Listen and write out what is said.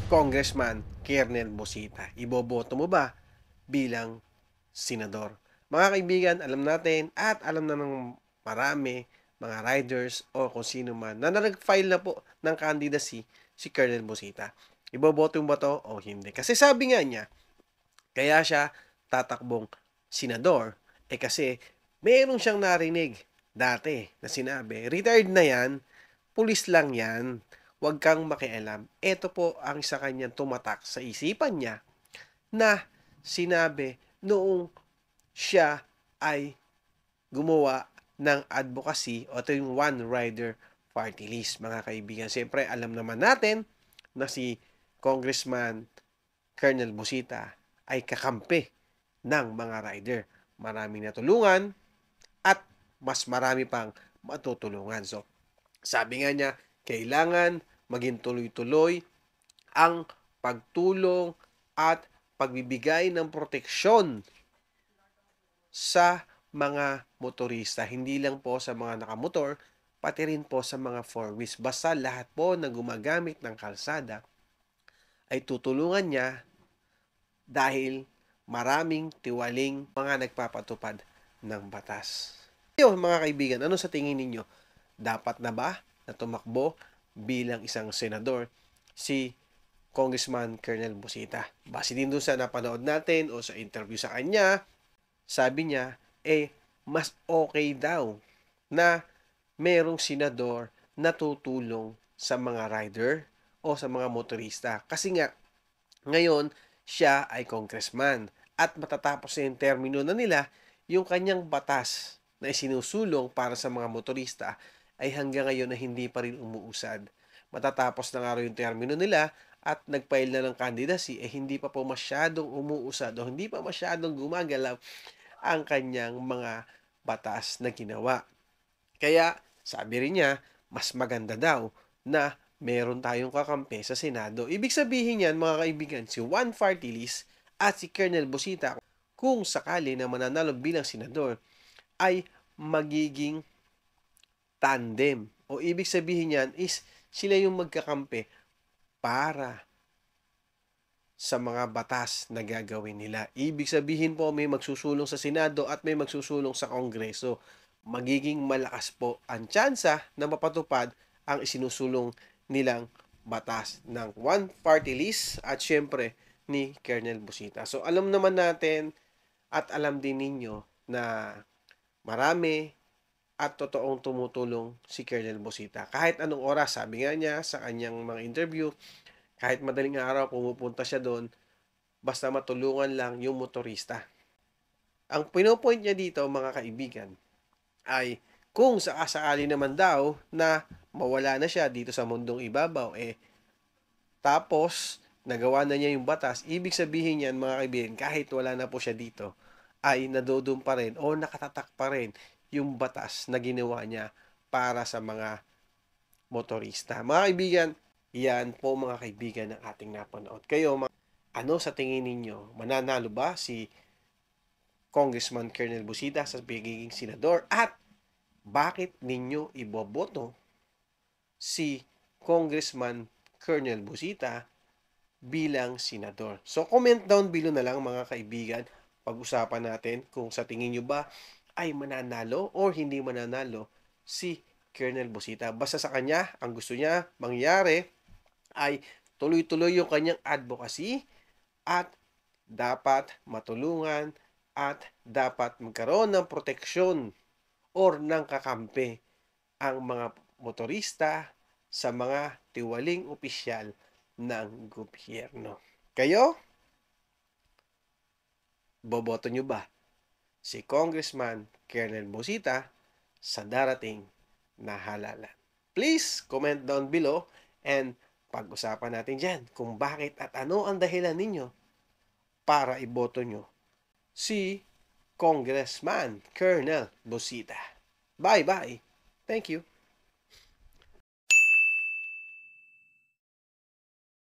Congressman Kernel Bosita. Iboboto mo ba bilang senador? Mga kaibigan, alam natin at alam na ng marami, mga riders o kung sino man na nag-file na po ng candidacy si Kernel Bosita. Iboboto mo ba to o hindi? Kasi sabi nga niya, kaya siya tatakbong senador kasi meron siyang narinig dati na sinabi, retired na yan, pulis lang yan, huwag kang makialam. Ito po ang isa kanyang tumatak sa isipan niya na sinabi noong siya ay gumawa ng advocacy o ito yung One Rider Party List, mga kaibigan. Siyempre, alam naman natin na si Congressman Colonel Busita ay kakampi ng mga rider. Maraming natulungan at mas marami pang matutulungan. So, sabi nga niya, kailangan maging tuloy-tuloy ang pagtulong at pagbibigay ng proteksyon sa mga motorista. Hindi lang po sa mga nakamotor, pati rin po sa mga four-wheels. Basta lahat po na gumagamit ng kalsada ay tutulungan niya dahil maraming tiwaling mga nagpapatupad ng batas. Ngayon, mga kaibigan, ano sa tingin ninyo? Dapat na ba na tumakbo bilang isang senador si Congressman Colonel Busita? Base din doon sa napanood natin o sa interview sa kanya, sabi niya, mas okay daw na merong senador na tutulong sa mga rider o sa mga motorista. Kasi nga, ngayon, siya ay congressman at matatapos na yung termino na nila, yung kanyang batas na isinusulong para sa mga motorista ay hanggang ngayon na hindi pa rin umuusad. Matatapos na nga yung termino nila at nagpail na ng candidacy, hindi pa po masyadong umuusad o hindi pa masyadong gumagalaw ang kanyang mga batas na ginawa. Kaya, sabi rin niya, mas maganda daw na meron tayong kakampi sa Senado. Ibig sabihin yan, mga kaibigan, si Juan Fartilis at si Colonel Busita, kung sakali na mananalo bilang senador, ay magiging tandem. O ibig sabihin yan is sila yung magkakampi para sa mga batas na gagawin nila. Ibig sabihin po may magsusulong sa Senado at may magsusulong sa Kongreso. Magiging malakas po ang tsansa na mapatupad ang isinusulong nilang batas ng One Party List at syempre ni Colonel Busita. So alam naman natin at alam din ninyo na marami at totoong tumutulong si Colonel Busita. Kahit anong oras, sabi nga niya sa kanyang mga interview, kahit madaling araw pumupunta siya doon, basta matulungan lang yung motorista. Ang pinopoint niya dito, mga kaibigan, ay kung sakasakali naman daw na mawala na siya dito sa mundong ibabaw, tapos nagawa na niya yung batas, ibig sabihin niyan, mga kaibigan, kahit wala na po siya dito, ay nadudun pa rin o nakatatak pa rin yung batas na ginawa niya para sa mga motorista. Mga kaibigan, yan po mga kaibigan ng ating napanood. Kayo, ano sa tingin ninyo? Mananalo ba si Congressman Colonel Busita sa pagiging senador? At bakit ninyo iboboto si Congressman Colonel Busita bilang senador? So comment down below na lang, mga kaibigan. Pag-usapan natin kung sa tingin nyo ba ay mananalo or hindi mananalo si Colonel Busita. Basta sa kanya, ang gusto niya mangyari ay tuloy-tuloy yung kanyang advocacy at dapat matulungan at dapat magkaroon ng proteksyon or ng kakampi ang mga motorista sa mga tiwaling opisyal ng gobyerno. Kayo, boboto nyo ba si Congressman Colonel Busita sa darating na halalan? Please comment down below and pag-usapan natin dyan kung bakit at ano ang dahilan ninyo para iboto nyo si Congressman Colonel Busita. Bye-bye. Thank you.